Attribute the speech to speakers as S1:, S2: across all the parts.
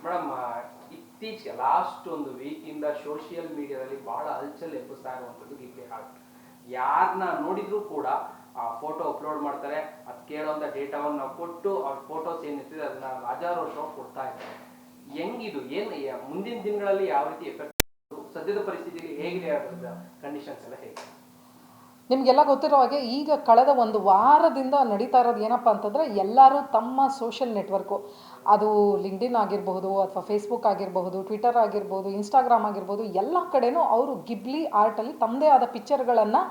S1: Madam, ಇತ್ತೀಚೆಗೆ last ಒಂದು ವೀಕಿಂದ social ಮೀಡಿಯಾದಲ್ಲಿ ಬಹಳ ಹಲ್ಚಲ್ ಎಬ್ಬಿಸ್ತಾ ಇರುವಂಥದ್ದು ಗಿಗ್ಲಿ ಆರ್ಟ್. ಯಾರನ್ನ ನೋಡಿದ್ರು ಕೂಡ ಆ ಫೋಟೋ ಅಪ್ಲೋಡ್ ಮಾಡ್ತಾರೆ, ಅದು ಕೇಳೋಂಥ ಡೇಟಾವನ್ನು ನಾವು ಕೊಟ್ಟು ಅವ್ರ ಫೋಟೋಸ್ ಏನಿರ್ತಿದೆ ಅದನ್ನ ರಾಜಾರೋಷವಾಗಿ ಕೊಡ್ತಾ ಇದ್ದಾರೆ. ಹೆಂಗಿದು ಏನು ಮುಂದಿನ ದಿನಗಳಲ್ಲಿ ಯಾವ ರೀತಿ ಎಫೆಕ್ಟ್, ಸದ್ಯದ ಪರಿಸ್ಥಿತಿಯಲ್ಲಿ ಹೇಗಿದೆ ಕಂಡೀಷನ್ಸ್ ಎಲ್ಲ ಹೇಗೆ?
S2: ನಿಮಗೆಲ್ಲ ಗೊತ್ತಿರೋ ಹಾಗೆ ಈಗ ಕಳೆದ ಒಂದು ವಾರದಿಂದ ನಡೀತಾ ಇರೋದು ಏನಪ್ಪ ಅಂತಂದರೆ, ಎಲ್ಲರೂ ತಮ್ಮ ಸೋಷಿಯಲ್ ನೆಟ್ವರ್ಕು, ಅದು ಲಿಂಕ್ಡ್ಇನ್ ಆಗಿರಬಹುದು ಅಥವಾ ಫೇಸ್ಬುಕ್ ಆಗಿರಬಹುದು, ಟ್ವಿಟರ್ ಆಗಿರ್ಬೋದು, ಇನ್ಸ್ಟಾಗ್ರಾಮ್ ಆಗಿರ್ಬೋದು, ಎಲ್ಲ ಕಡೆನೂ ಅವರು ಗಿಬ್ಲಿ ಆರ್ಟಲ್ಲಿ ತಮ್ಮದೇ ಆದ ಪಿಕ್ಚರ್ಗಳನ್ನು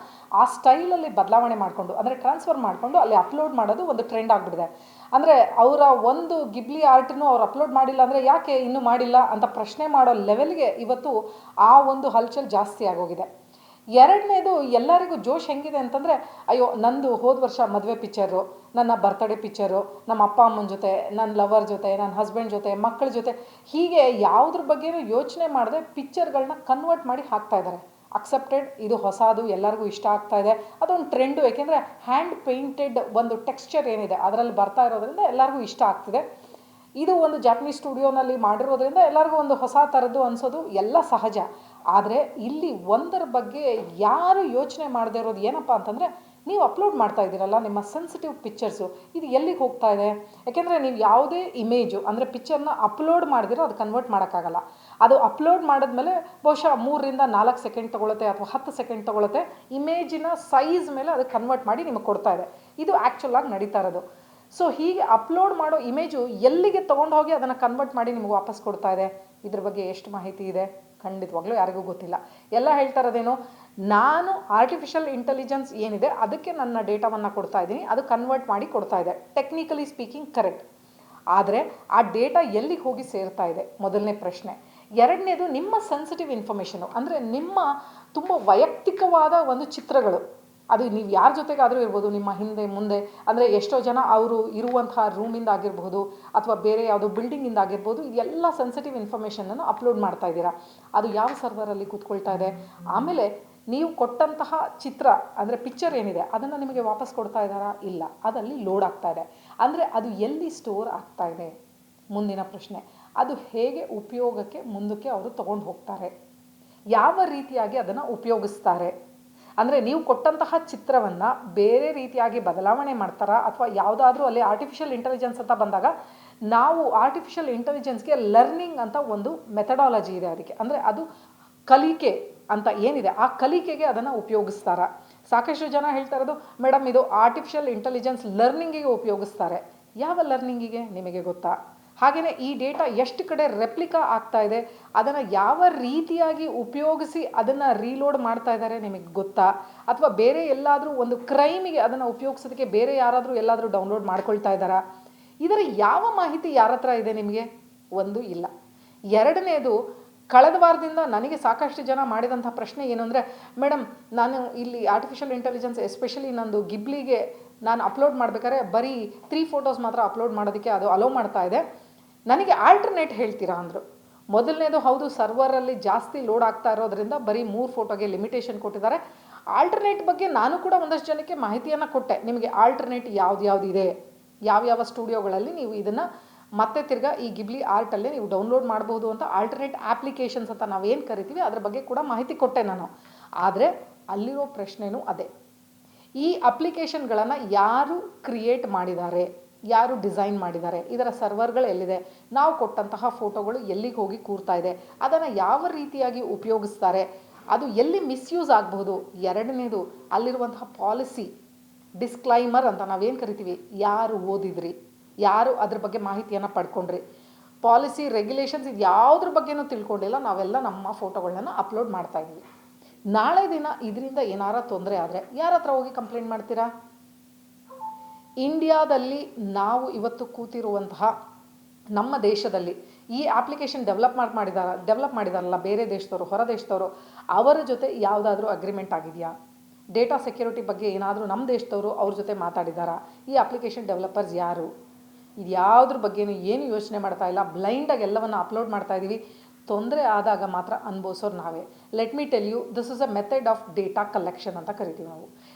S2: ಆ ಸ್ಟೈಲಲ್ಲಿ ಬದಲಾವಣೆ ಮಾಡಿಕೊಂಡು, ಅಂದರೆ ಟ್ರಾನ್ಸ್ಫರ್ ಮಾಡಿಕೊಂಡು ಅಲ್ಲಿ ಅಪ್ಲೋಡ್ ಮಾಡೋದು ಒಂದು ಟ್ರೆಂಡ್ ಆಗಿಬಿಟ್ಟಿದೆ. ಅಂದರೆ ಅವರ ಒಂದು ಗಿಬ್ಲಿ ಆರ್ಟನ್ನು ಅವ್ರು ಅಪ್ಲೋಡ್ ಮಾಡಿಲ್ಲ ಅಂದರೆ ಯಾಕೆ ಇನ್ನೂ ಮಾಡಿಲ್ಲ ಅಂತ ಪ್ರಶ್ನೆ ಮಾಡೋ ಲೆವೆಲ್ಗೆ ಇವತ್ತು ಆ ಒಂದು ಹಲ್ಚಲ್ ಜಾಸ್ತಿ ಆಗೋಗಿದೆ. ಎರಡನೇದು, ಎಲ್ಲರಿಗೂ ಜೋಶ್ ಹೆಂಗಿದೆ ಅಂತಂದರೆ, ಅಯ್ಯೋ ನಂದು ಹೋದ ವರ್ಷ ಮದುವೆ ಪಿಕ್ಚರು, ನನ್ನ ಬರ್ತ್ಡೇ ಪಿಕ್ಚರು, ನಮ್ಮ ಅಪ್ಪ ಅಮ್ಮನ ಜೊತೆ, ನನ್ನ ಲವರ್ ಜೊತೆ, ನನ್ನ ಹಸ್ಬೆಂಡ್ ಜೊತೆ, ಮಕ್ಕಳ ಜೊತೆ, ಹೀಗೆ ಯಾವುದ್ರ ಬಗ್ಗೆನೂ ಯೋಚನೆ ಮಾಡದೆ ಪಿಕ್ಚರ್ಗಳನ್ನ ಕನ್ವರ್ಟ್ ಮಾಡಿ ಹಾಕ್ತಾ ಇದ್ದಾರೆ. ಅಕ್ಸೆಪ್ಟೆಡ್, ಇದು ಹೊಸದು, ಎಲ್ಲರಿಗೂ ಇಷ್ಟ ಆಗ್ತಾ ಇದೆ, ಅದೊಂದು ಟ್ರೆಂಡು. ಏಕೆಂದರೆ ಹ್ಯಾಂಡ್ ಪೇಂಟೆಡ್ ಒಂದು ಟೆಕ್ಸ್ಚರ್ ಏನಿದೆ ಅದರಲ್ಲಿ ಬರ್ತಾ ಇರೋದ್ರಿಂದ ಎಲ್ಲರಿಗೂ ಇಷ್ಟ ಆಗ್ತಿದೆ. ಇದು ಒಂದು ಜಾಪನೀಸ್ ಸ್ಟುಡಿಯೋನಲ್ಲಿ ಮಾಡಿರೋದ್ರಿಂದ ಎಲ್ಲರಿಗೂ ಒಂದು ಹೊಸ ಥರದ್ದು ಅನಿಸೋದು ಎಲ್ಲ ಸಹಜ. ಆದರೆ ಇಲ್ಲಿ ಒಂದರ ಬಗ್ಗೆ ಯಾರು ಯೋಚನೆ ಮಾಡದೇ ಇರೋದು ಏನಪ್ಪ ಅಂತಂದರೆ, ನೀವು ಅಪ್ಲೋಡ್ ಮಾಡ್ತಾ ಇದ್ದೀರಲ್ಲ ನಿಮ್ಮ ಸೆನ್ಸಿಟಿವ್ ಪಿಕ್ಚರ್ಸು, ಇದು ಎಲ್ಲಿಗೆ ಹೋಗ್ತಾ ಇದೆ? ಯಾಕೆಂದರೆ ನೀವು ಯಾವುದೇ ಇಮೇಜು ಅಂದರೆ ಪಿಕ್ಚರ್ನ ಅಪ್ಲೋಡ್ ಮಾಡಿದಿರೋ ಅದು ಕನ್ವರ್ಟ್ ಮಾಡೋಕ್ಕಾಗಲ್ಲ. ಅದು ಅಪ್ಲೋಡ್ ಮಾಡಿದ್ಮೇಲೆ ಬಹುಶಃ 3-4 ಸೆಕೆಂಡ್ ತೊಗೊಳುತ್ತೆ ಅಥವಾ 10 ಸೆಕೆಂಡ್ ತೊಗೊಳುತ್ತೆ. ಇಮೇಜಿನ ಸೈಜ್ ಮೇಲೆ ಅದು ಕನ್ವರ್ಟ್ ಮಾಡಿ ನಿಮಗೆ ಕೊಡ್ತಾ ಇದೆ. ಇದು ಆ್ಯಕ್ಚುಲಾಗಿ ನಡೀತಾ ಇರೋದು. ಸೊ ಹೀಗೆ ಅಪ್ಲೋಡ್ ಮಾಡೋ ಇಮೇಜು ಎಲ್ಲಿಗೆ ತೊಗೊಂಡು ಹೋಗಿ ಅದನ್ನು ಕನ್ವರ್ಟ್ ಮಾಡಿ ನಿಮಗೆ ವಾಪಸ್ ಕೊಡ್ತಾ ಇದೆ? ಇದ್ರ ಬಗ್ಗೆ ಎಷ್ಟು ಮಾಹಿತಿ ಇದೆ? ಖಂಡಿತವಾಗ್ಲೂ ಯಾರಿಗೂ ಗೊತ್ತಿಲ್ಲ. ಎಲ್ಲ ಹೇಳ್ತಾ ಇರೋದೇನು, ನಾನು ಆರ್ಟಿಫಿಷಿಯಲ್ ಇಂಟೆಲಿಜೆನ್ಸ್ ಏನಿದೆ ಅದಕ್ಕೆ ನನ್ನ ಡೇಟಾವನ್ನು ಕೊಡ್ತಾ ಇದ್ದೀನಿ, ಅದು ಕನ್ವರ್ಟ್ ಮಾಡಿ ಕೊಡ್ತಾ ಇದೆ. Technically speaking correct. ಆದರೆ ಆ ಡೇಟಾ ಎಲ್ಲಿಗೆ ಹೋಗಿ ಸೇರ್ತಾ ಇದೆ ಮೊದಲನೇ ಪ್ರಶ್ನೆ. ಎರಡನೇದು, ನಿಮ್ಮ ಸೆನ್ಸಿಟಿವ್ ಇನ್ಫಾರ್ಮೇಷನು, ಅಂದರೆ ನಿಮ್ಮ ತುಂಬ ವೈಯಕ್ತಿಕವಾದ ಒಂದು ಚಿತ್ರಗಳು, ಅದು ನೀವು ಯಾರ ಜೊತೆಗಾದರೂ ಇರ್ಬೋದು, ನಿಮ್ಮ ಹಿಂದೆ ಮುಂದೆ, ಅಂದರೆ ಎಷ್ಟೋ ಜನ ಅವರು ಇರುವಂತಹ ರೂಮಿಂದ ಆಗಿರಬಹುದು ಅಥವಾ ಬೇರೆ ಯಾವುದೋ ಬಿಲ್ಡಿಂಗಿಂದ ಆಗಿರ್ಬೋದು, ಇದೆಲ್ಲ ಸೆನ್ಸಿಟಿವ್ ಇನ್ಫಾರ್ಮೇಷನನ್ನು ಅಪ್ಲೋಡ್ ಮಾಡ್ತಾ ಇದ್ದೀರಾ. ಅದು ಯಾವ ಸರ್ವರಲ್ಲಿ ಕೂತ್ಕೊಳ್ತಾ ಇದೆ? ಆಮೇಲೆ ನೀವು ಕೊಟ್ಟಂತಹ ಚಿತ್ರ ಅಂದರೆ ಪಿಕ್ಚರ್ ಏನಿದೆ ಅದನ್ನು ನಿಮಗೆ ವಾಪಸ್ ಕೊಡ್ತಾ ಇದ್ದಾರಾ? ಇಲ್ಲ, ಅದಲ್ಲಿ ಲೋಡ್ ಆಗ್ತಾ ಇದೆ. ಅಂದರೆ ಅದು ಎಲ್ಲಿ ಸ್ಟೋರ್ ಆಗ್ತಾ ಇದೆ? ಮುಂದಿನ ಪ್ರಶ್ನೆ, ಅದು ಹೇಗೆ ಉಪಯೋಗಕ್ಕೆ ಮುಂದಕ್ಕೆ ಅವರು ತೊಗೊಂಡು ಹೋಗ್ತಾರೆ? ಯಾವ ರೀತಿಯಾಗಿ ಅದನ್ನು ಉಪಯೋಗಿಸ್ತಾರೆ? ಅಂದರೆ ನೀವು ಕೊಟ್ಟಂತಹ ಚಿತ್ರವನ್ನು ಬೇರೆ ರೀತಿಯಾಗಿ ಬದಲಾವಣೆ ಮಾಡ್ತಾರಾ? ಅಥವಾ ಯಾವುದಾದ್ರೂ ಅಲ್ಲಿ ಆರ್ಟಿಫಿಷಿಯಲ್ ಇಂಟೆಲಿಜೆನ್ಸ್ ಅಂತ ಬಂದಾಗ, ನಾವು ಆರ್ಟಿಫಿಷಿಯಲ್ ಇಂಟೆಲಿಜೆನ್ಸ್ಗೆ ಲರ್ನಿಂಗ್ ಅಂತ ಒಂದು ಮೆಥಡಾಲಜಿ ಇದೆ ಅದಕ್ಕೆ, ಅಂದರೆ ಅದು ಕಲಿಕೆ ಅಂತ ಏನಿದೆ ಆ ಕಲಿಕೆಗೆ ಅದನ್ನು ಉಪಯೋಗಿಸ್ತಾರಾ? ಸಾಕಷ್ಟು ಜನ ಹೇಳ್ತಾ ಇರೋದು, ಮೇಡಮ್ ಇದು ಆರ್ಟಿಫಿಷಿಯಲ್ ಇಂಟೆಲಿಜೆನ್ಸ್ ಲರ್ನಿಂಗಿಗೆ ಉಪಯೋಗಿಸ್ತಾರೆ. ಯಾವ ಲರ್ನಿಂಗಿಗೆ ನಿಮಗೆ ಗೊತ್ತಾ? ಹಾಗೆಯೇ ಈ ಡೇಟಾ ಎಷ್ಟು ಕಡೆ ರೆಪ್ಲಿಕಾ ಆಗ್ತಾ ಇದೆ, ಅದನ್ನು ಯಾವ ರೀತಿಯಾಗಿ ಉಪಯೋಗಿಸಿ ಅದನ್ನು ರೀಲೋಡ್ ಮಾಡ್ತಾ ಇದ್ದಾರೆ ನಿಮಗೆ ಗೊತ್ತಾ? ಅಥವಾ ಬೇರೆ ಎಲ್ಲಾದರೂ ಒಂದು ಕ್ರೈಮಿಗೆ ಅದನ್ನು ಉಪಯೋಗಿಸೋದಕ್ಕೆ ಬೇರೆ ಯಾರಾದರೂ ಎಲ್ಲಾದರೂ ಡೌನ್ಲೋಡ್ ಮಾಡ್ಕೊಳ್ತಾ ಇದ್ದಾರಾ? ಇದರ ಯಾವ ಮಾಹಿತಿ ಯಾರ ಹತ್ರ ಇದೆ ನಿಮಗೆ? ಒಂದು ಇಲ್ಲ. ಎರಡನೇದು, ಕಳೆದ ವಾರದಿಂದ ನನಗೆ ಸಾಕಷ್ಟು ಜನ ಮಾಡಿದಂಥ ಪ್ರಶ್ನೆ ಏನು ಅಂದರೆ, ಮೇಡಮ್ ನಾನು ಇಲ್ಲಿ ಆರ್ಟಿಫಿಷಿಯಲ್ ಇಂಟೆಲಿಜೆನ್ಸ್ ಎಸ್ಪೆಷಲಿ ನಂದು ಗಿಬ್ಲಿಗೆ ನಾನು ಅಪ್ಲೋಡ್ ಮಾಡಬೇಕಾದ್ರೆ ಬರೀ 3 ಫೋಟೋಸ್ ಮಾತ್ರ ಅಪ್ಲೋಡ್ ಮಾಡೋದಕ್ಕೆ ಅದು ಅಲೋ ಮಾಡ್ತಾ ಇದೆ, ನನಗೆ ಆಲ್ಟರ್ನೇಟ್ ಹೇಳ್ತೀರಾ ಅಂದರು. ಮೊದಲನೇದು, ಹೌದು, ಸರ್ವರಲ್ಲಿ ಜಾಸ್ತಿ ಲೋಡ್ ಆಗ್ತಾ ಇರೋದ್ರಿಂದ ಬರೀ 3 ಫೋಟೋಗೆ ಲಿಮಿಟೇಷನ್ ಕೊಟ್ಟಿದ್ದಾರೆ. ಆಲ್ಟರ್ನೇಟ್ ಬಗ್ಗೆ ನಾನು ಕೂಡ ಒಂದಷ್ಟು ಜನಕ್ಕೆ ಮಾಹಿತಿಯನ್ನು ಕೊಟ್ಟೆ. ನಿಮಗೆ ಆಲ್ಟರ್ನೇಟ್ ಯಾವುದಿದೆ, ಯಾವ್ಯಾವ ಸ್ಟುಡಿಯೋಗಳಲ್ಲಿ ನೀವು ಇದನ್ನು ಮತ್ತೆ ತಿರ್ಗಾ ಈ ಗಿಬ್ಲಿ ಆರ್ಟಲ್ಲೇ ನೀವು ಡೌನ್ಲೋಡ್ ಮಾಡ್ಬೋದು ಅಂತ ಆಲ್ಟರ್ನೇಟ್ ಆಪ್ಲಿಕೇಶನ್ಸ್ ಅಂತ ನಾವೇನು ಕರಿತೀವಿ ಅದ್ರ ಬಗ್ಗೆ ಕೂಡ ಮಾಹಿತಿ ಕೊಟ್ಟೆ ನಾನು. ಆದರೆ ಅಲ್ಲಿರೋ ಪ್ರಶ್ನೆನೂ ಅದೇ, ಈ ಅಪ್ಲಿಕೇಶನ್ಗಳನ್ನು ಯಾರು ಕ್ರಿಯೇಟ್ ಮಾಡಿದ್ದಾರೆ, ಯಾರು ಡಿಸೈನ್ ಮಾಡಿದ್ದಾರೆ, ಇದರ ಸರ್ವರ್ಗಳು ಎಲ್ಲಿದೆ, ನಾವು ಕೊಟ್ಟಂತಹ ಫೋಟೋಗಳು ಎಲ್ಲಿಗೆ ಹೋಗಿ ಕೂರ್ತಾ ಇದೆ, ಅದನ್ನು ಯಾವ ರೀತಿಯಾಗಿ ಉಪಯೋಗಿಸ್ತಾರೆ, ಅದು ಎಲ್ಲಿ ಮಿಸ್ಯೂಸ್ ಆಗಬಹುದು. ಎರಡನೇದು, ಅಲ್ಲಿರುವಂತಹ ಪಾಲಿಸಿ ಡಿಸ್ಕ್ಲೈಮರ್ ಅಂತ ನಾವೇನು ಕರಿತೀವಿ, ಯಾರು ಓದಿದ್ರಿ, ಯಾರು ಅದ್ರ ಬಗ್ಗೆ ಮಾಹಿತಿಯನ್ನು ಪಡ್ಕೊಂಡ್ರಿ, ಪಾಲಿಸಿ ರೆಗ್ಯುಲೇಷನ್ಸ್ ಇದು ಯಾವುದ್ರ ಬಗ್ಗೆನೂ ತಿಳ್ಕೊಂಡಿಲ್ಲ, ನಾವೆಲ್ಲ ನಮ್ಮ ಫೋಟೋಗಳನ್ನ ಅಪ್ಲೋಡ್ ಮಾಡ್ತಾ ಇದ್ವಿ. ನಾಳೆ ದಿನ ಇದರಿಂದ ಏನಾರ ತೊಂದರೆ ಆದರೆ ಯಾರ ಹತ್ರ ಹೋಗಿ ಕಂಪ್ಲೇಂಟ್ ಮಾಡ್ತೀರಾ? ಇಂಡಿಯಾದಲ್ಲಿ ನಾವು ಇವತ್ತು ಕೂತಿರುವಂತಹ ನಮ್ಮ ದೇಶದಲ್ಲಿ ಈ ಅಪ್ಲಿಕೇಶನ್ ಡೆವಲಪ್ ಮಾಡಿದಾರಲ್ಲ ಬೇರೆ ದೇಶದವರು, ಹೊರ ದೇಶದವರು, ಅವರ ಜೊತೆ ಯಾವುದಾದ್ರೂ ಅಗ್ರಿಮೆಂಟ್ ಆಗಿದೆಯಾ? ಡೇಟಾ ಸೆಕ್ಯೂರಿಟಿ ಬಗ್ಗೆ ಏನಾದರೂ ನಮ್ಮ ದೇಶದವರು ಅವ್ರ ಜೊತೆ ಮಾತಾಡಿದಾರಾ? ಈ ಅಪ್ಲಿಕೇಶನ್ ಡೆವಲಪರ್ಸ್ ಯಾರು? ಇದು ಯಾವುದ್ರ ಬಗ್ಗೆನೂ ಏನು ಯೋಚನೆ ಮಾಡ್ತಾ ಇಲ್ಲ, ಬ್ಲೈಂಡಾಗಿ ಎಲ್ಲವನ್ನು ಅಪ್ಲೋಡ್ ಮಾಡ್ತಾ ಇದ್ದೀವಿ. ತೊಂದರೆ ಆದಾಗ ಮಾತ್ರ ಅನುಭವಿಸೋರು ನಾವೇ. Let me tell you, this is a method of data collection ಅಂತ ಕರಿತೀವಿ ನಾವು.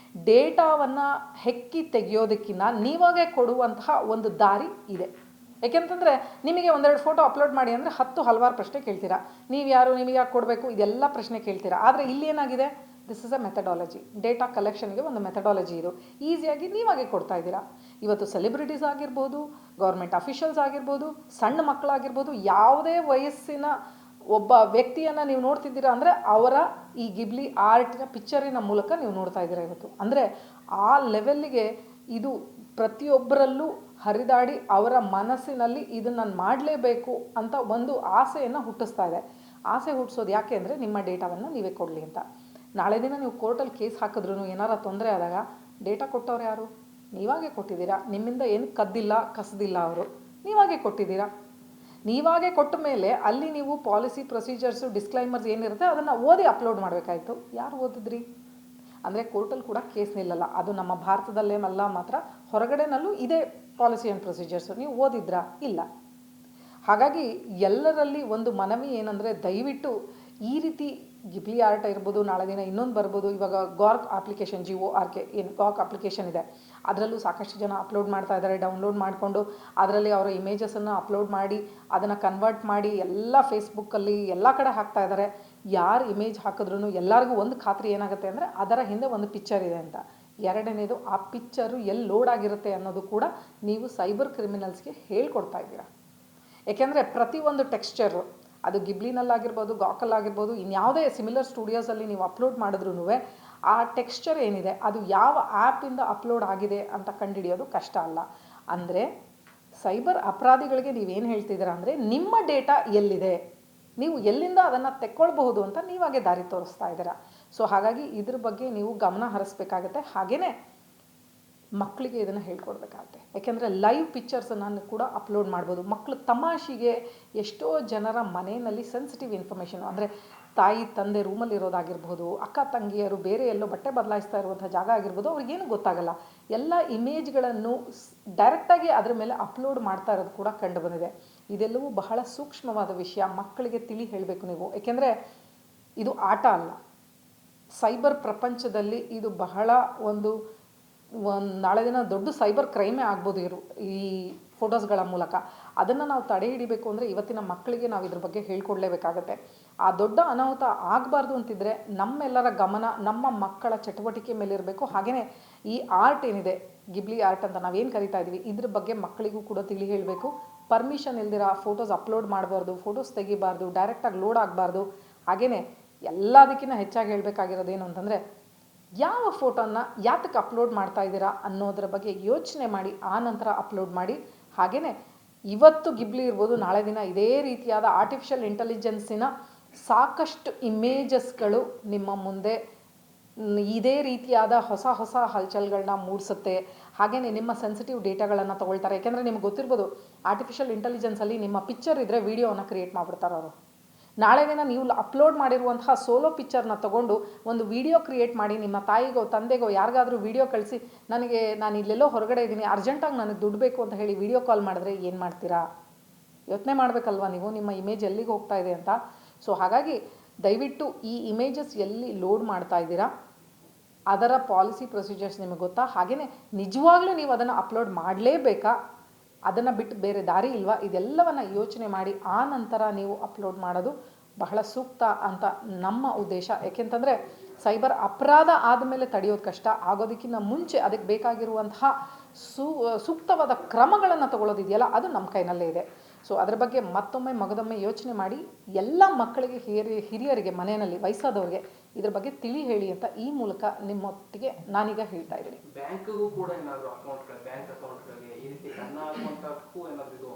S2: ಡೇಟಾವನ್ನು ಹೆಕ್ಕಿ ತೆಗೆಯೋದಕ್ಕಿಂತ ನೀವಾಗೇ ಕೊಡುವಂತಹ ಒಂದು ದಾರಿ ಇದೆ. ಏಕೆಂತಂದರೆ ನಿಮಗೆ ಒಂದೆರಡು ಫೋಟೋ ಅಪ್ಲೋಡ್ ಮಾಡಿ ಅಂದರೆ ಹಲವಾರು ಪ್ರಶ್ನೆ ಕೇಳ್ತೀರಾ. ನೀವು ಯಾರು, ನಿಮಗೆ ಯಾಕೆ ಕೊಡಬೇಕು, ಇದೆಲ್ಲ ಪ್ರಶ್ನೆ ಕೇಳ್ತೀರಾ. ಆದರೆ ಇಲ್ಲಿ ಏನಾಗಿದೆ, this is a methodology. Data ಕಲೆಕ್ಷನ್ಗೆ ಒಂದು ಮೆಥಡಾಲಜಿ ಇದು. ಈಸಿಯಾಗಿ ನೀವಾಗೆ ಕೊಡ್ತಾ ಇದ್ದೀರಾ. ಇವತ್ತು ಸೆಲೆಬ್ರಿಟೀಸ್ ಆಗಿರ್ಬೋದು, ಗೌರ್ಮೆಂಟ್ ಅಫಿಷಿಯಲ್ಸ್ ಆಗಿರ್ಬೋದು, ಸಣ್ಣ ಮಕ್ಕಳಾಗಿರ್ಬೋದು, ಯಾವುದೇ ವಯಸ್ಸಿನ ಒಬ್ಬ ವ್ಯಕ್ತಿಯನ್ನು ನೀವು ನೋಡ್ತಿದ್ದೀರಾ ಅಂದರೆ ಅವರ ಈ ಗಿಬ್ಲಿ ಆರ್ಟ್ನ ಪಿಕ್ಚರಿನ ಮೂಲಕ ನೀವು ನೋಡ್ತಾ ಇದ್ದೀರಾ ಇವತ್ತು. ಅಂದರೆ ಆ ಲೆವೆಲ್ಲಿಗೆ ಇದು ಪ್ರತಿಯೊಬ್ಬರಲ್ಲೂ ಹರಿದಾಡಿ ಅವರ ಮನಸ್ಸಿನಲ್ಲಿ ಇದನ್ನು ನಾನು ಮಾಡಲೇಬೇಕು ಅಂತ ಒಂದು ಆಸೆಯನ್ನು ಹುಟ್ಟಿಸ್ತಾ ಇದೆ. ಆಸೆ ಹುಟ್ಟಿಸೋದು ಯಾಕೆ ಅಂದರೆ ನಿಮ್ಮ ಡೇಟಾವನ್ನು ನೀವೇ ಕೊಡಲಿ ಅಂತ. ನಾಳೆ ದಿನ ನೀವು ಕೋರ್ಟಲ್ಲಿ ಕೇಸ್ ಹಾಕಿದ್ರೂ ಏನಾರ ತೊಂದರೆ ಆದಾಗ ಡೇಟಾ ಕೊಟ್ಟವ್ರು ಯಾರು? ನೀವಾಗೆ ಕೊಟ್ಟಿದ್ದೀರಾ. ನಿಮ್ಮಿಂದ ಏನು ಕದ್ದಿಲ್ಲ ಕಸದಿಲ್ಲ, ಅವರು ನೀವಾಗೆ ಕೊಟ್ಟಿದ್ದೀರಾ. ನೀವಾಗೆ ಕೊಟ್ಟ ಮೇಲೆ ಅಲ್ಲಿ ನೀವು ಪಾಲಿಸಿ ಪ್ರೊಸೀಜರ್ಸು ಡಿಸ್ಕ್ಲೈಮರ್ಸ್ ಏನಿರುತ್ತೆ ಅದನ್ನು ಓದಿ ಅಪ್ಲೋಡ್ ಮಾಡಬೇಕಾಯಿತು. ಯಾರು ಓದಿದ್ರಿ? ಅಂದರೆ ಕೋರ್ಟಲ್ಲಿ ಕೂಡ ಕೇಸ್ ನಿಲ್ಲಲ್ಲ. ಅದು ನಮ್ಮ ಭಾರತದಲ್ಲೇ ಅಲ್ಲ, ಮಾತ್ರ ಹೊರಗಡೆನಲ್ಲೂ ಇದೇ ಪಾಲಿಸಿ ಆ್ಯಂಡ್ ಪ್ರೊಸೀಜರ್ಸು. ನೀವು ಓದಿದ್ರಾ? ಇಲ್ಲ. ಹಾಗಾಗಿ ಎಲ್ಲರಲ್ಲಿ ಒಂದು ಮನವಿ ಏನಂದರೆ, ದಯವಿಟ್ಟು ಈ ರೀತಿ ಗಿಬ್ಲಿ ಆರ್ಟ್ ಇರ್ಬೋದು, ನಾಳೆ ದಿನ ಇನ್ನೊಂದು ಬರ್ಬೋದು. ಇವಾಗ ಗಾರ್ಕ್ ಅಪ್ಲಿಕೇಶನ್, GORK ಏನು ಗಾರ್ಕ್ ಅಪ್ಲಿಕೇಶನ್ ಇದೆ, ಅದರಲ್ಲೂ ಸಾಕಷ್ಟು ಜನ ಅಪ್ಲೋಡ್ ಮಾಡ್ತಾ ಇದ್ದಾರೆ. ಡೌನ್ಲೋಡ್ ಮಾಡಿಕೊಂಡು ಅದರಲ್ಲಿ ಅವರ ಇಮೇಜಸನ್ನು ಅಪ್ಲೋಡ್ ಮಾಡಿ ಅದನ್ನು ಕನ್ವರ್ಟ್ ಮಾಡಿ ಎಲ್ಲ ಫೇಸ್ಬುಕ್ಕಲ್ಲಿ ಎಲ್ಲ ಕಡೆ ಹಾಕ್ತಾ ಇದ್ದಾರೆ. ಯಾರು ಇಮೇಜ್ ಹಾಕಿದ್ರೂ ಎಲ್ಲರಿಗೂ ಒಂದು ಖಾತ್ರಿ ಏನಾಗುತ್ತೆ ಅಂದರೆ ಅದರ ಹಿಂದೆ ಒಂದು ಪಿಕ್ಚರ್ ಇದೆ ಅಂತ. ಎರಡನೇದು, ಆ ಪಿಕ್ಚರು ಎಲ್ಲಿ ಲೋಡ್ ಆಗಿರುತ್ತೆ ಅನ್ನೋದು ಕೂಡ ನೀವು ಸೈಬರ್ ಕ್ರಿಮಿನಲ್ಸ್ಗೆ ಹೇಳ್ಕೊಡ್ತಾ ಇದ್ದೀರಾ. ಏಕೆಂದರೆ ಪ್ರತಿಯೊಂದು ಟೆಕ್ಸ್ಚರು, ಅದು ಗಿಬ್ಲಿನಲ್ಲಾಗಿರ್ಬೋದು, ಗಾಕಲ್ಲಾಗಿರ್ಬೋದು, ಇನ್ಯಾವುದೇ ಸಿಮಿಲರ್ ಸ್ಟುಡಿಯೋಸಲ್ಲಿ ನೀವು ಅಪ್ಲೋಡ್ ಮಾಡಿದ್ರೂ ಆ ಟೆಕ್ಸ್ಚರ್ ಏನಿದೆ ಅದು ಯಾವ ಆ್ಯಪಿಂದ ಅಪ್ಲೋಡ್ ಆಗಿದೆ ಅಂತ ಕಂಡುಹಿಡಿಯೋದು ಕಷ್ಟ ಅಲ್ಲ. ಅಂದರೆ ಸೈಬರ್ ಅಪರಾಧಿಗಳಿಗೆ ನೀವೇನು ಹೇಳ್ತಿದ್ದೀರಾ ಅಂದರೆ, ನಿಮ್ಮ ಡೇಟಾ ಎಲ್ಲಿದೆ, ನೀವು ಎಲ್ಲಿಂದ ಅದನ್ನು ತೆಕ್ಕೊಳ್ಬಹುದು ಅಂತ ನೀವಾಗೆ ದಾರಿ ತೋರಿಸ್ತಾ ಇದ್ದೀರಾ. ಸೊ ಹಾಗಾಗಿ ಇದ್ರ ಬಗ್ಗೆ ನೀವು ಗಮನ ಹರಿಸ್ಬೇಕಾಗತ್ತೆ. ಹಾಗೆಯೇ ಮಕ್ಕಳಿಗೆ ಇದನ್ನು ಹೇಳ್ಕೊಡ್ಬೇಕಾಗತ್ತೆ. ಯಾಕೆಂದರೆ ಲೈವ್ ಪಿಕ್ಚರ್ಸನ್ನು ಕೂಡ ಅಪ್ಲೋಡ್ ಮಾಡ್ಬೋದು. ಮಕ್ಕಳು ತಮಾಷೆಗೆ ಎಷ್ಟೋ ಜನರ ಮನೆಯಲ್ಲಿ ಸೆನ್ಸಿಟಿವ್ ಇನ್ಫಾರ್ಮೇಷನ್, ಅಂದರೆ ತಾಯಿ ತಂದೆ ರೂಮಲ್ಲಿರೋದಾಗಿರ್ಬೋದು, ಅಕ್ಕ ತಂಗಿಯರು ಬೇರೆ ಎಲ್ಲೋ ಬಟ್ಟೆ ಬದಲಾಯಿಸ್ತಾ ಇರುವಂಥ ಜಾಗ ಆಗಿರ್ಬೋದು, ಅವ್ರಿಗೇನು ಗೊತ್ತಾಗಲ್ಲ. ಎಲ್ಲ ಇಮೇಜ್ಗಳನ್ನು ಡೈರೆಕ್ಟಾಗಿ ಅದರ ಮೇಲೆ ಅಪ್ಲೋಡ್ ಮಾಡ್ತಾ ಇರೋದು ಕೂಡ ಕಂಡು ಬಂದಿದೆ. ಇದೆಲ್ಲವೂ ಬಹಳ ಸೂಕ್ಷ್ಮವಾದ ವಿಷಯ. ಮಕ್ಕಳಿಗೆ ತಿಳಿ ಹೇಳಬೇಕು ನೀವು. ಏಕೆಂದರೆ ಇದು ಆಟ ಅಲ್ಲ. ಸೈಬರ್ ಪ್ರಪಂಚದಲ್ಲಿ ಇದು ಬಹಳ ಒಂದು ನಾಳೆ ದಿನ ದೊಡ್ಡ ಸೈಬರ್ ಕ್ರೈಮೇ ಆಗ್ಬೋದು ಈ ಫೋಟೋಸ್ಗಳ ಮೂಲಕ. ಅದನ್ನು ನಾವು ತಡೆ ಹಿಡಿಬೇಕು ಅಂದರೆ ಇವತ್ತಿನ ಮಕ್ಕಳಿಗೆ ನಾವು ಇದ್ರ ಬಗ್ಗೆ ಹೇಳ್ಕೊಡ್ಲೇಬೇಕಾಗತ್ತೆ. ಆ ದೊಡ್ಡ ಅನಾಹುತ ಆಗಬಾರ್ದು ಅಂತಿದ್ರೆ ನಮ್ಮೆಲ್ಲರ ಗಮನ ನಮ್ಮ ಮಕ್ಕಳ ಚಟುವಟಿಕೆ ಮೇಲೆ ಇರಬೇಕು. ಹಾಗೆಯೇ ಈ ಆರ್ಟ್ ಏನಿದೆ, ಗಿಬ್ಲಿ ಆರ್ಟ್ ಅಂತ ನಾವೇನು ಕರಿತಾ ಇದ್ದೀವಿ, ಇದ್ರ ಬಗ್ಗೆ ಮಕ್ಕಳಿಗೂ ಕೂಡ ತಿಳಿ ಹೇಳಬೇಕು. ಪರ್ಮಿಷನ್ ಇಲ್ದಿರ ಫೋಟೋಸ್ ಅಪ್ಲೋಡ್ ಮಾಡಬಾರ್ದು, ಫೋಟೋಸ್ ತೆಗಿಬಾರ್ದು, ಡೈರೆಕ್ಟಾಗಿ ಲೋಡ್ ಆಗಬಾರ್ದು. ಹಾಗೆಯೇ ಎಲ್ಲದಕ್ಕಿಂತ ಹೆಚ್ಚಾಗಿ ಹೇಳಬೇಕಾಗಿರೋದೇನು ಅಂತಂದರೆ, ಯಾವ ಫೋಟೋನ ಯಾತಕ್ಕೆ ಅಪ್ಲೋಡ್ ಮಾಡ್ತಾ ಇದ್ದೀರಾ ಅನ್ನೋದ್ರ ಬಗ್ಗೆ ಯೋಚನೆ ಮಾಡಿ ಆ ನಂತರ ಅಪ್ಲೋಡ್ ಮಾಡಿ. ಹಾಗೆಯೇ ಇವತ್ತು ಗಿಬ್ಲಿ ಇರ್ಬೋದು, ನಾಳೆ ದಿನ ಇದೇ ರೀತಿಯಾದ ಆರ್ಟಿಫಿಷಿಯಲ್ ಇಂಟೆಲಿಜೆನ್ಸಿನ ಸಾಕಷ್ಟು ಇಮೇಜಸ್ಗಳು ನಿಮ್ಮ ಮುಂದೆ ಇದೇ ರೀತಿಯಾದ ಹೊಸ ಹೊಸ ಹಲ್ಚಲ್ಗಳನ್ನ ಮೂಡಿಸುತ್ತೆ. ಹಾಗೆಯೇ ನಿಮ್ಮ ಸೆನ್ಸಿಟಿವ್ ಡೇಟಾಗಳನ್ನು ತೊಗೊಳ್ತಾರೆ. ಯಾಕೆಂದರೆ ನಿಮ್ಗೆ ಗೊತ್ತಿರ್ಬೋದು, ಆರ್ಟಿಫಿಷಿಯಲ್ ಇಂಟೆಲಿಜೆನ್ಸಲ್ಲಿ ನಿಮ್ಮ ಪಿಕ್ಚರ್ ಇದ್ದರೆ ವೀಡಿಯೋವನ್ನು ಕ್ರಿಯೇಟ್ ಮಾಡಿಬಿಡ್ತಾರೆ ಅವರು. ನಾಳೆ ದಿನ ನೀವು ಅಪ್ಲೋಡ್ ಮಾಡಿರುವಂತಹ ಸೋಲೋ ಪಿಕ್ಚರ್ನ ತೊಗೊಂಡು ಒಂದು ವಿಡಿಯೋ ಕ್ರಿಯೇಟ್ ಮಾಡಿ ನಿಮ್ಮ ತಾಯಿಗೋ ತಂದೆಗೋ ಯಾರಿಗಾದರೂ ವಿಡಿಯೋ ಕಳಿಸಿ, ನಾನು ಇಲ್ಲೆಲ್ಲೋ ಹೊರಗಡೆ ಇದ್ದೀನಿ, ಅರ್ಜೆಂಟಾಗಿ ನನಗೆ ದುಡ್ಡು ಬೇಕು ಅಂತ ಹೇಳಿ ವಿಡಿಯೋ ಕಾಲ್ ಮಾಡಿದ್ರೆ ಏನು ಮಾಡ್ತೀರಾ? ಯೋಚನೆ ಮಾಡಬೇಕಲ್ವ ನೀವು, ನಿಮ್ಮ ಇಮೇಜ್ ಎಲ್ಲಿಗೆ ಹೋಗ್ತಾ ಇದೆ ಅಂತ. ಸೊ ಹಾಗಾಗಿ ದಯವಿಟ್ಟು ಈ ಇಮೇಜಸ್ ಎಲ್ಲಿ ಲೋಡ್ ಮಾಡ್ತಾ ಇದ್ದೀರಾ, ಅದರ ಪಾಲಿಸಿ ಪ್ರೊಸೀಜರ್ಸ್ ನಿಮಗೆ ಗೊತ್ತಾ? ಹಾಗೆಯೇ ನಿಜವಾಗ್ಲೂ ನೀವು ಅದನ್ನು ಅಪ್ಲೋಡ್ ಮಾಡಲೇಬೇಕಾ, ಅದನ್ನು ಬಿಟ್ಟು ಬೇರೆ ದಾರಿ ಇಲ್ವಾ, ಇದೆಲ್ಲವನ್ನು ಯೋಚನೆ ಮಾಡಿ ಆ ನಂತರ ನೀವು ಅಪ್ಲೋಡ್ ಮಾಡೋದು ಬಹಳ ಸೂಕ್ತ ಅಂತ ನಮ್ಮ ಉದ್ದೇಶ. ಏಕೆಂತಂದರೆ ಸೈಬರ್ ಅಪರಾಧ ಆದಮೇಲೆ ತಡೆಯೋದು ಕಷ್ಟ. ಆಗೋದಕ್ಕಿಂತ ಮುಂಚೆ ಅದಕ್ಕೆ ಬೇಕಾಗಿರುವಂತಹ ಸೂಕ್ತವಾದ ಕ್ರಮಗಳನ್ನು ತಗೊಳ್ಳೋದಿದೆಯಲ್ಲ, ಅದು ನಮ್ಮ ಕೈನಲ್ಲೇ ಇದೆ. ಸೊ ಅದರ ಬಗ್ಗೆ ಮತ್ತೊಮ್ಮೆ ಮಗದೊಮ್ಮೆ ಯೋಚನೆ ಮಾಡಿ ಎಲ್ಲ ಮಕ್ಕಳಿಗೆ ಹಿರಿಯರಿಗೆ ಮನೆಯಲ್ಲಿ ವಯಸ್ಸಾದವ್ರಿಗೆ ಇದ್ರ ಬಗ್ಗೆ ತಿಳಿ ಹೇಳಿ ಅಂತ ಈ ಮೂಲಕ ನಿಮ್ಮೊಟ್ಟಿಗೆ ನಾನೀಗ ಹೇಳ್ತಾ ಇದ್ದೀನಿ.
S1: ಬ್ಯಾಂಕ್ಗೂ ಕೂಡ ಏನಾದರೂ ಅಕೌಂಟ್ಗಳು, ಬ್ಯಾಂಕ್ ಅಕೌಂಟ್ಗಳಿಗೆ ಈ ರೀತಿ ಸಣ್ಣ ಅಕೌಂಟ್ಗೂ ಏನಾದರೂ ಇದು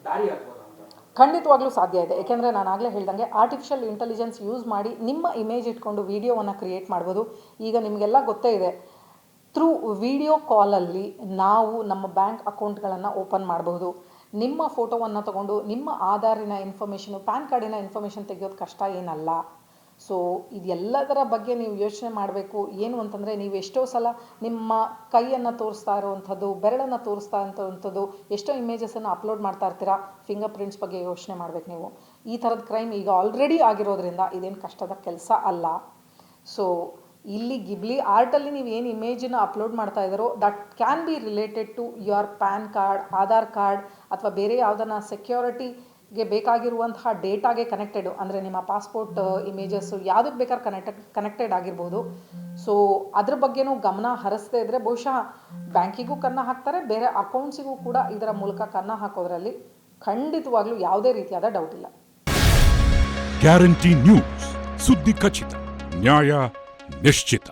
S1: ದಾರಿ ಆಗ್ಬೋದು ಅಂತ?
S2: ಖಂಡಿತವಾಗ್ಲೂ ಸಾಧ್ಯ ಇದೆ. ಏಕೆಂದರೆ ನಾನು ಆಗಲೇ ಹೇಳ್ದಂಗೆ ಆರ್ಟಿಫಿಷಿಯಲ್ ಇಂಟೆಲಿಜೆನ್ಸ್ ಯೂಸ್ ಮಾಡಿ ನಿಮ್ಮ ಇಮೇಜ್ ಇಟ್ಕೊಂಡು ವೀಡಿಯೋವನ್ನು ಕ್ರಿಯೇಟ್ ಮಾಡ್ಬೋದು. ಈಗ ನಿಮಗೆಲ್ಲ ಗೊತ್ತೇ ಇದೆ, ಥ್ರೂ ವಿಡಿಯೋ ಕಾಲಲ್ಲಿ ನಾವು ನಮ್ಮ ಬ್ಯಾಂಕ್ ಅಕೌಂಟ್ಗಳನ್ನು ಓಪನ್ ಮಾಡಬಹುದು. ನಿಮ್ಮ ಫೋಟೋವನ್ನು ತಗೊಂಡು ನಿಮ್ಮ ಆಧಾರಿನ ಇನ್ಫಾರ್ಮೇಷನು, ಪ್ಯಾನ್ ಕಾರ್ಡಿನ ಇನ್ಫಾರ್ಮೇಷನ್ ತೆಗೆಯೋದು ಕಷ್ಟ ಏನಲ್ಲ. ಸೊ ಇದೆಲ್ಲದರ ಬಗ್ಗೆ ನೀವು ಯೋಚನೆ ಮಾಡಬೇಕು. ಏನು ಅಂತಂದರೆ, ನೀವು ಎಷ್ಟೋ ಸಲ ನಿಮ್ಮ ಕೈಯನ್ನು ತೋರಿಸ್ತಾ ಇರೋವಂಥದ್ದು, ಬೆರಳನ್ನು ತೋರಿಸ್ತಾ ಇರೋವಂಥದ್ದು, ಎಷ್ಟೋ ಇಮೇಜಸನ್ನು ಅಪ್ಲೋಡ್ ಮಾಡ್ತಾ ಇರ್ತೀರಾ. ಫಿಂಗರ್ ಪ್ರಿಂಟ್ಸ್ ಬಗ್ಗೆ ಯೋಚನೆ ಮಾಡಬೇಕು ನೀವು. ಈ ಥರದ ಕ್ರೈಮ್ ಈಗ ಆಲ್ರೆಡಿ ಆಗಿರೋದ್ರಿಂದ ಇದೇನು ಕಷ್ಟದ ಕೆಲಸ ಅಲ್ಲ. ಸೊ ಇಲ್ಲಿ ಗಿಬ್ಲಿ ಆರ್ಟಲ್ಲಿ ನೀವು ಏನು ಇಮೇಜನ್ನ ಅಪ್ಲೋಡ್ ಮಾಡ್ತಾ ಇದ್ದಾರೋ that can be related to your PAN card, Aadhaar card ಅಥವಾ ಬೇರೆ ಯಾವುದನ್ನ ಸೆಕ್ಯೂರಿಟಿಗೆ ಬೇಕಾಗಿರುವಂತಹ ಡೇಟಾಗೆ ಕನೆಕ್ಟೆಡ್, ಅಂದರೆ ನಿಮ್ಮ ಪಾಸ್ಪೋರ್ಟ್ ಇಮೇಜಸ್ಸು ಯಾವುದಕ್ಕೆ ಬೇಕಾದ್ರೆ ಕನೆಕ್ಟೆಡ್ ಆಗಿರ್ಬೋದು. ಸೊ ಅದ್ರ ಬಗ್ಗೆನೂ ಗಮನ ಹರಿಸದೇ ಇದ್ದರೆ ಬಹುಶಃ ಬ್ಯಾಂಕಿಗೂ ಕನ್ನ ಹಾಕ್ತಾರೆ, ಬೇರೆ ಅಕೌಂಟ್ಸಿಗೂ ಕೂಡ ಇದರ ಮೂಲಕ ಕನ್ನ ಹಾಕೋದ್ರಲ್ಲಿ ಖಂಡಿತವಾಗ್ಲೂ ಯಾವುದೇ ರೀತಿಯಾದ ಡೌಟ್ ಇಲ್ಲ.
S3: ಗ್ಯಾರಂಟಿ ನ್ಯೂಸ್, ಸುದ್ದಿ ಖಚಿತ, ನ್ಯಾಯ ನಿಶ್ಚಿತ.